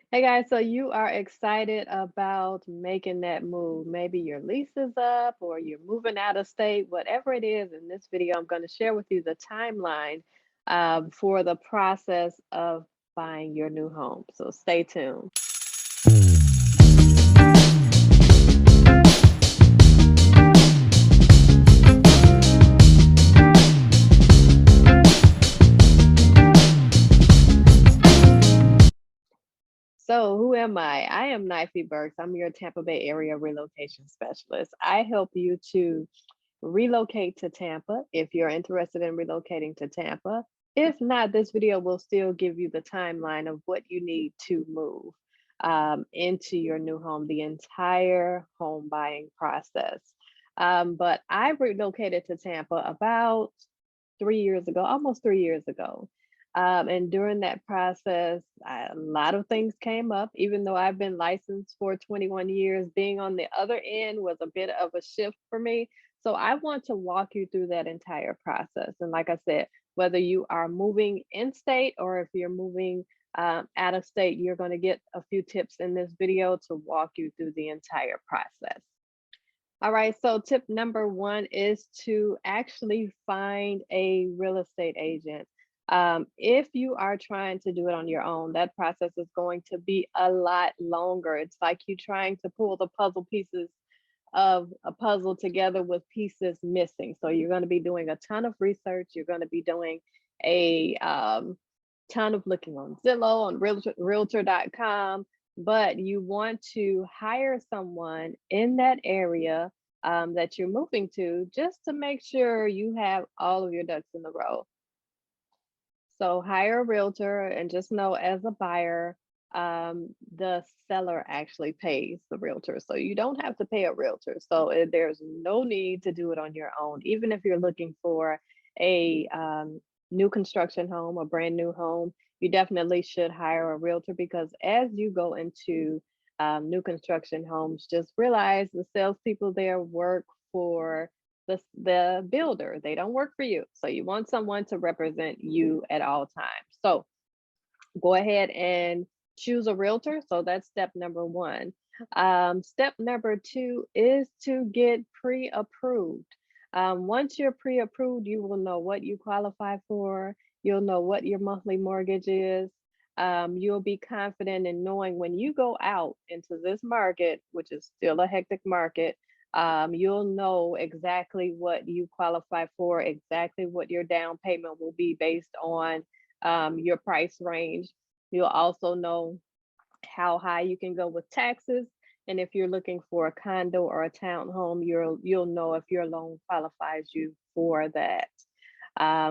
Hey guys, so you are excited about making that move. Maybe your lease is up or you're moving out of state, whatever it is. In this video, I'm going to share with you the timeline for the process of buying your new home. So stay tuned. So, who am I? I am Knifie Burks. I'm your Tampa Bay area relocation specialist. I help you to relocate to Tampa if you're interested in relocating to Tampa. If not, this video will still give you the timeline of what you need to move into your new home, the entire home buying process. But I relocated to Tampa about 3 years ago, almost 3 years ago. And during that process, a lot of things came up. Even though I've been licensed for 21 years, being on the other end was a bit of a shift for me. So I want to walk you through that entire process. And like I said, whether you are moving in state or if you're moving out of state, you're going to get a few tips in this video to walk you through the entire process. All right, so tip number one is to actually find a real estate agent. If you are trying to do it on your own, that process is going to be a lot longer. It's like you trying to pull the puzzle pieces of a puzzle together with pieces missing. So you're going to be doing a ton of research. You're going to be doing a ton of looking on Zillow, on Realtor.com, but you want to hire someone in that area that you're moving to just to make sure you have all of your ducks in a row. So hire a realtor and just know as a buyer, the seller actually pays the realtor. So you don't have to pay a realtor. So there's no need to do it on your own. Even if you're looking for a new construction home, a brand new home, you definitely should hire a realtor because as you go into new construction homes, just realize the salespeople there work for the builder. They don't work for you. So you want someone to represent you at all times. So go ahead and choose a realtor. So that's step number one. Step number two is to get pre-approved. Once you're pre-approved, you will know what you qualify for. You'll know what your monthly mortgage is. You'll be confident in knowing when you go out into this market, which is still a hectic market, you'll know exactly what you qualify for, exactly what your down payment will be based on your price range. You'll also know how high you can go with taxes. And if you're looking for a condo or a townhome, you'll know if your loan qualifies you for that.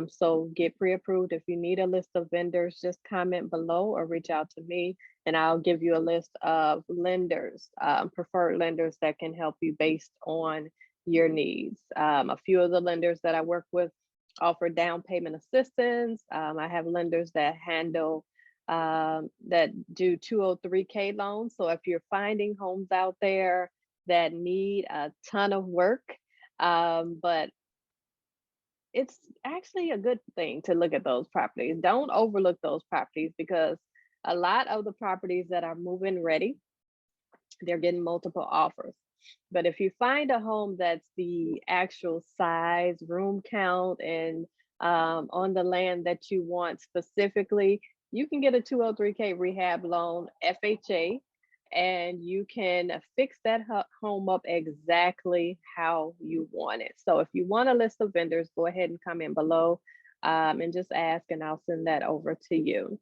So get pre-approved. If you need a list of vendors, just comment below or reach out to me, and I'll give you a list of lenders, preferred lenders that can help you based on your needs. A few of the lenders that I work with offer down payment assistance. I have lenders that handle that do 203K loans. So if you're finding homes out there that need a ton of work, but it's actually a good thing to look at those properties. Don't overlook those properties because a lot of the properties that are move-in ready, they're getting multiple offers. But if you find a home that's the actual size, room count, and on the land that you want specifically, you can get a 203K rehab loan, FHA, and you can fix that home up exactly how you want it. So if you want a list of vendors, go ahead and comment below and just ask, and I'll send that over to you.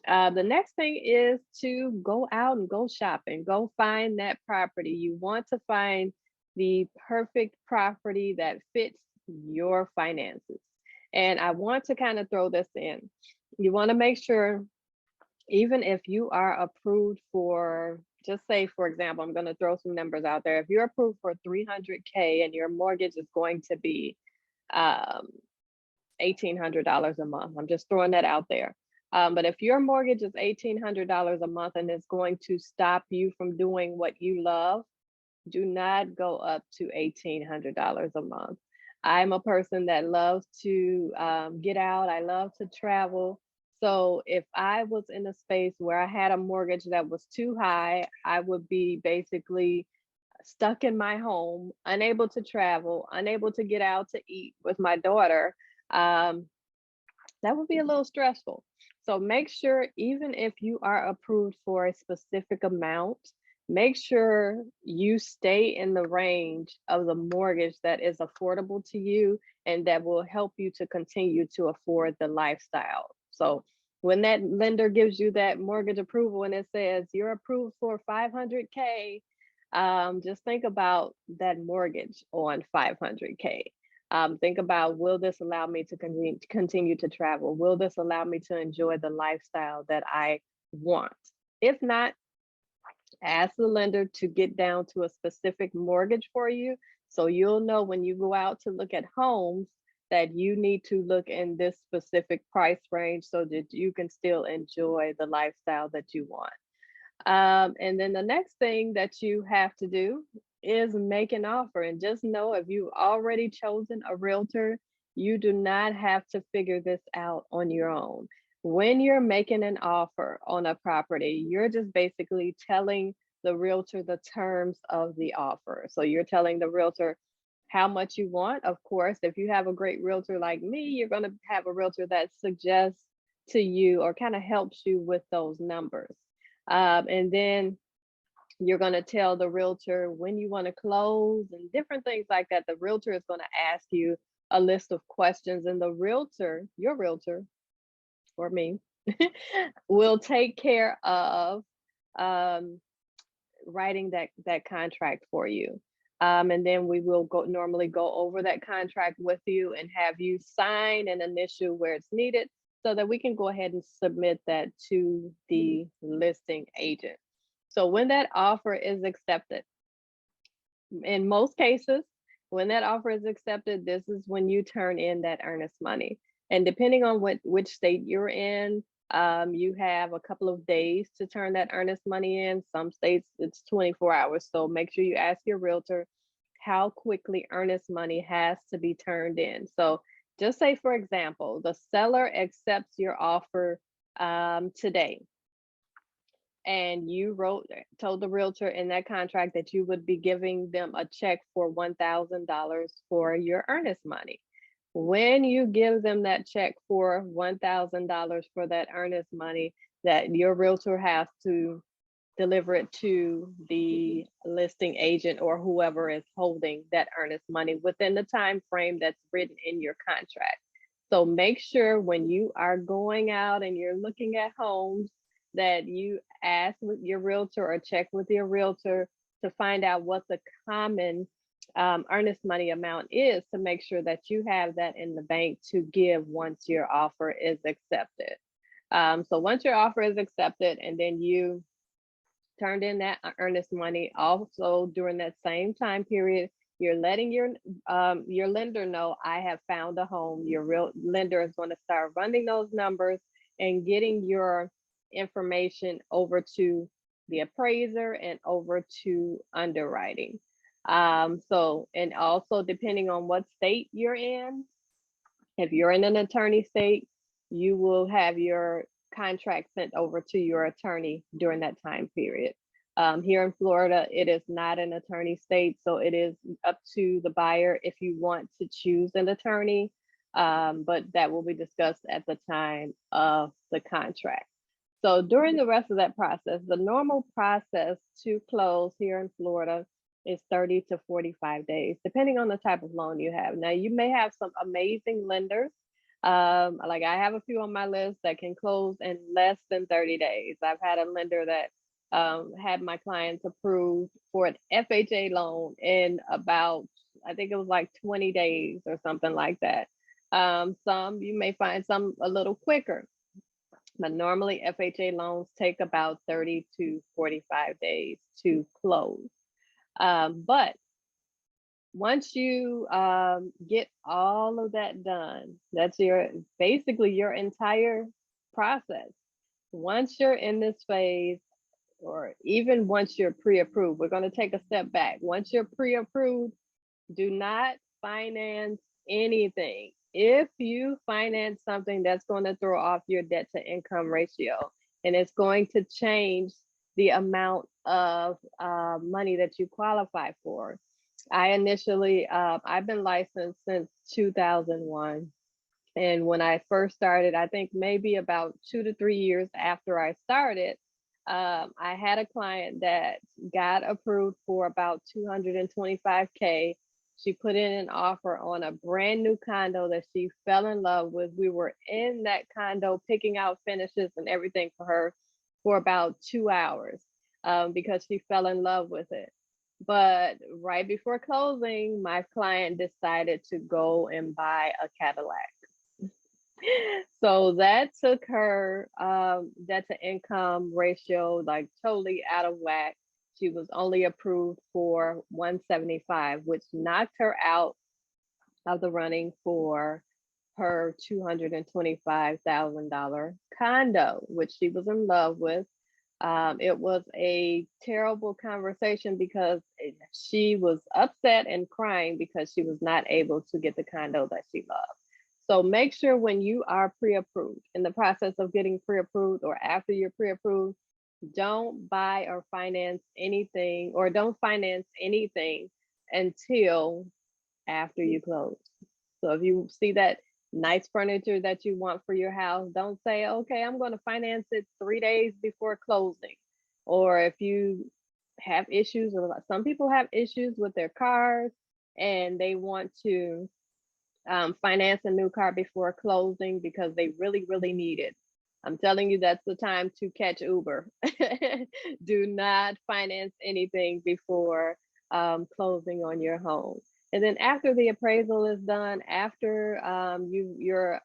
The next thing is to go out and go shopping, go find that property. You want to find the perfect property that fits your finances. And I want to kind of throw this in. You want to make sure, even if you are approved for, just say, for example, I'm going to throw some numbers out there. If you're approved for 300K and your mortgage is going to be um, $1,800 a month. I'm just throwing that out there. But if your mortgage is $1,800 a month and it's going to stop you from doing what you love, do not go up to $1,800 a month. I'm a person that loves to get out. I love to travel. So if I was in a space where I had a mortgage that was too high, I would be basically stuck in my home, unable to travel, unable to get out to eat with my daughter. Um, that would be a little stressful. So make sure, even if you are approved for a specific amount, make sure you stay in the range of the mortgage that is affordable to you and that will help you to continue to afford the lifestyle. So when that lender gives you that mortgage approval and it says you're approved for 500K, just think about that mortgage on 500K. Think about, will this allow me to continue to travel? Will this allow me to enjoy the lifestyle that I want? If not, ask the lender to get down to a specific mortgage for you, so you'll know when you go out to look at homes that you need to look in this specific price range so that you can still enjoy the lifestyle that you want. And then the next thing that you have to do is make an offer. And just know, if you've already chosen a realtor, you do not have to figure this out on your own. When you're making an offer on a property, you're just basically telling the realtor the terms of the offer. So you're telling the realtor how much you want. Of course, if you have a great realtor like me, you're going to have a realtor that suggests to you or kind of helps you with those numbers. And then you're going to tell the realtor when you want to close and different things like that. The realtor is going to ask you a list of questions, and the realtor, your realtor or me, will take care of um, writing that contract for you. And then we will normally go over that contract with you and have you sign and initial where it's needed so that we can go ahead and submit that to the listing agent. So when that offer is accepted, in most cases, when that offer is accepted, this is when you turn in that earnest money. And depending on which state you're in, you have a couple of days to turn that earnest money in. Some states it's 24 hours. So make sure you ask your realtor how quickly earnest money has to be turned in. So just say, for example, the seller accepts your offer today, and you told the realtor in that contract that you would be giving them a check for $1,000 for your earnest money. When you give them that check for $1,000 for that earnest money, that your realtor has to deliver it to the listing agent or whoever is holding that earnest money within the time frame that's written in your contract. So make sure when you are going out and you're looking at homes that you ask with your realtor or check with your realtor to find out what the common earnest money amount is, to make sure that you have that in the bank to give once your offer is accepted. So once your offer is accepted and then you turned in that earnest money, also during that same time period, you're letting your lender know, I have found a home. Your real lender is going to start running those numbers and getting your information over to the appraiser and over to underwriting. So, and also depending on what state you're in, if you're in an attorney state, you will have your contract sent over to your attorney during that time period. Here in Florida, it is not an attorney state, so it is up to the buyer if you want to choose an attorney, but that will be discussed at the time of the contract. So during the rest of that process, the normal process to close here in Florida is 30 to 45 days, depending on the type of loan you have. Now, you may have some amazing lenders. Like I have a few on my list that can close in less than 30 days. I've had a lender that had my clients approved for an FHA loan in about, I think it was like 20 days or something like that. Some you may find some a little quicker, but normally FHA loans take about 30 to 45 days to close. But once you get all of that done, that's basically your entire process. Once you're in this phase, or even once you're pre-approved, we're going to take a step back. Once you're pre-approved, do not finance anything. if you finance something that's going to throw off your debt to income ratio, and it's going to change the amount of money that you qualify for. I've been licensed since 2001. And when I first started, I think maybe about 2 to 3 years after I started, I had a client that got approved for about 225K. She put in an offer on a brand new condo that she fell in love with. We were in that condo picking out finishes and everything for her for about 2 hours, because she fell in love with it. But right before closing, my client decided to go and buy a Cadillac. So that took her debt to income ratio like totally out of whack. She was only approved for 175, which knocked her out of the running for her $225,000 condo, which she was in love with. It was a terrible conversation because she was upset and crying because she was not able to get the condo that she loved. So make sure when you are pre-approved, in the process of getting pre-approved or after you're pre-approved, don't buy or finance anything, or don't finance anything until after you close. So if you see that nice furniture that you want for your house, don't say, okay, I'm going to finance it 3 days before closing. Or if you have issues, or some people have issues with their cars and they want to finance a new car before closing because they really, really need it. I'm telling you, that's the time to catch Uber. Do not finance anything before closing on your home. And then after the appraisal is done, after your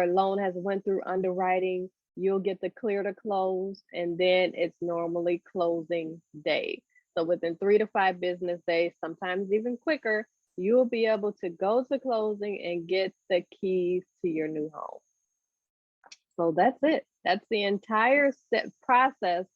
loan has went through underwriting, you'll get the clear to close, and then it's normally closing day. So within 3 to 5 business days, sometimes even quicker, you'll be able to go to closing and get the keys to your new home. So that's it. That's the entire process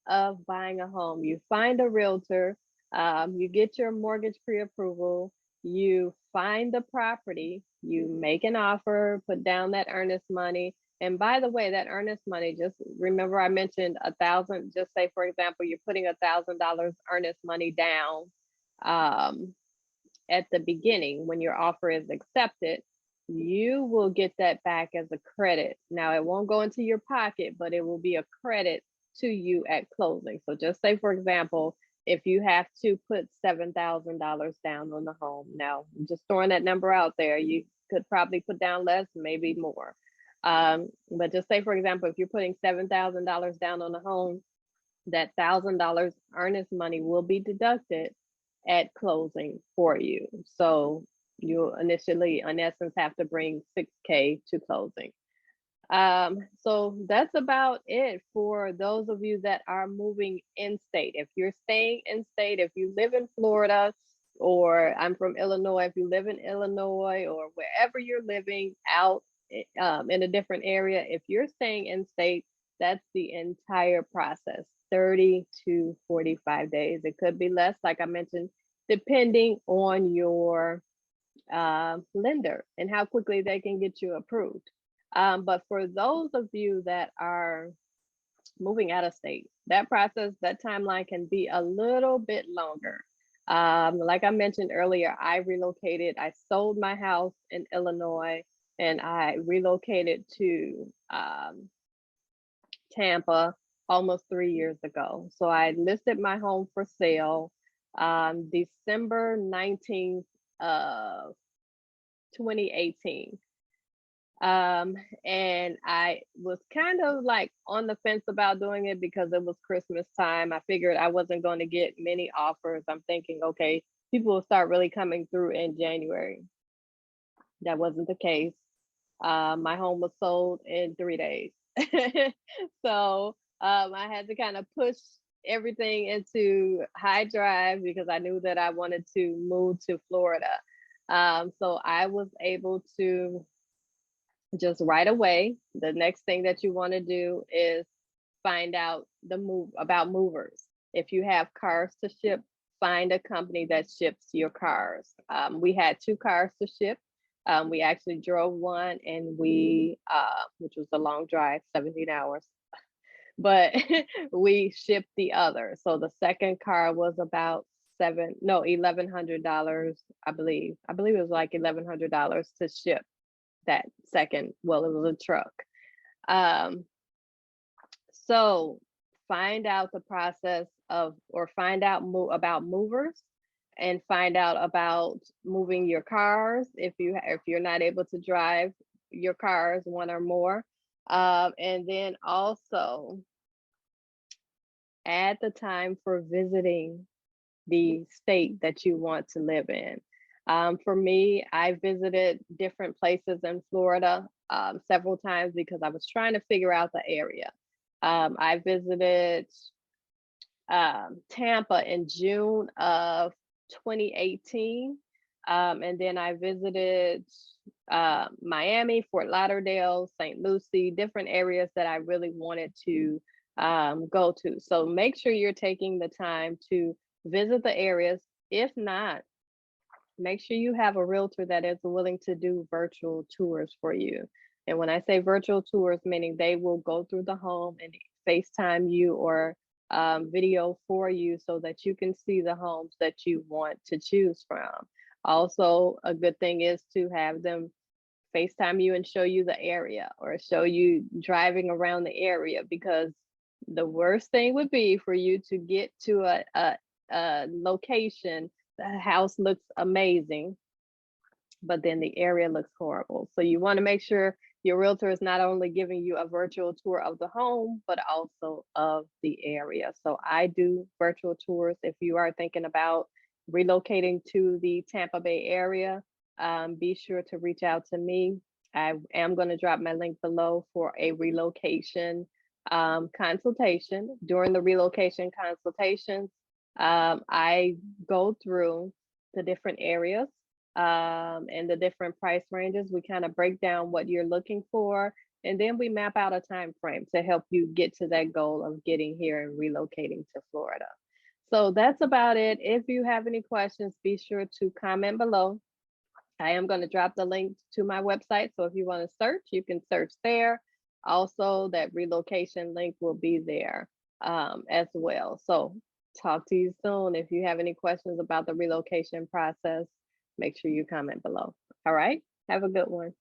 of buying a home. You find a realtor, you get your mortgage pre-approval, you find the property, you make an offer, put down that earnest money. And by the way, that earnest money, just remember I mentioned 1,000, just say for example, you're putting $1,000 earnest money down at the beginning when your offer is accepted. You will get that back as a credit. Now, it won't go into your pocket, but it will be a credit to you at closing. So just say, for example, if you have to put $7,000 down on the home. Now, I'm just throwing that number out there. You could probably put down less, maybe more. But just say, for example, if you're putting $7,000 down on the home, that $1,000 earnest money will be deducted at closing for you. So you'll initially, in essence, have to bring 6K to closing. So that's about it for those of you that are moving in state. If you're staying in state, if you live in Florida, or I'm from Illinois, if you live in Illinois or wherever you're living out in a different area, if you're staying in state, that's the entire process, 30 to 45 days. It could be less, like I mentioned, depending on your lender and how quickly they can get you approved. But for those of you that are moving out of state, that process, that timeline can be a little bit longer. Like I mentioned earlier, I relocated. I sold my house in Illinois and I relocated to Tampa almost 3 years ago. So I listed my home for sale December 19th of 2018. And I was kind of like on the fence about doing it because it was Christmas time. I figured I wasn't going to get many offers. I'm thinking, okay, people will start really coming through in January. That wasn't the case. My home was sold in 3 days. So I had to kind of push everything into high drive because I knew that I wanted to move to Florida. So I was able to just right away. The next thing that you want to do is find out about movers. If you have cars to ship, find a company that ships your cars. We had 2 cars to ship. We actually drove one, and which was a long drive, 17 hours, but we shipped the other. So the second car was about $1,100, I believe. I believe it was like $1,100 to ship that second. Well, it was a truck. Um, so find out the process of, or find out about movers, and find out about moving your cars if you're not able to drive your cars, one or more. And then also add the time for visiting the state that you want to live in. For me, I visited different places in Florida several times because I was trying to figure out the area. I visited Tampa in June of 2018. And then I visited Miami, Fort Lauderdale, St. Lucie, different areas that I really wanted to go to. So make sure you're taking the time to visit the areas. If not, make sure you have a realtor that is willing to do virtual tours for you. And when I say virtual tours, meaning they will go through the home and FaceTime you or video for you so that you can see the homes that you want to choose from. Also, a good thing is to have them FaceTime you and show you the area, or show you driving around the area, because the worst thing would be for you to get to a location, the house looks amazing, but then the area looks horrible. So you want to make sure your realtor is not only giving you a virtual tour of the home, but also of the area. So I do virtual tours. If you are thinking about relocating to the Tampa Bay area, be sure to reach out to me. I am going to drop my link below for a relocation consultation. During the relocation consultations, I go through the different areas and the different price ranges. We kind of break down what you're looking for, and then we map out a time frame to help you get to that goal of getting here and relocating to Florida. So that's about it. If you have any questions, be sure to comment below. I am going to drop the link to my website, so if you want to search, you can search there. Also, that relocation link will be there as well. So talk to you soon. If you have any questions about the relocation process, make sure you comment below. All right, have a good one.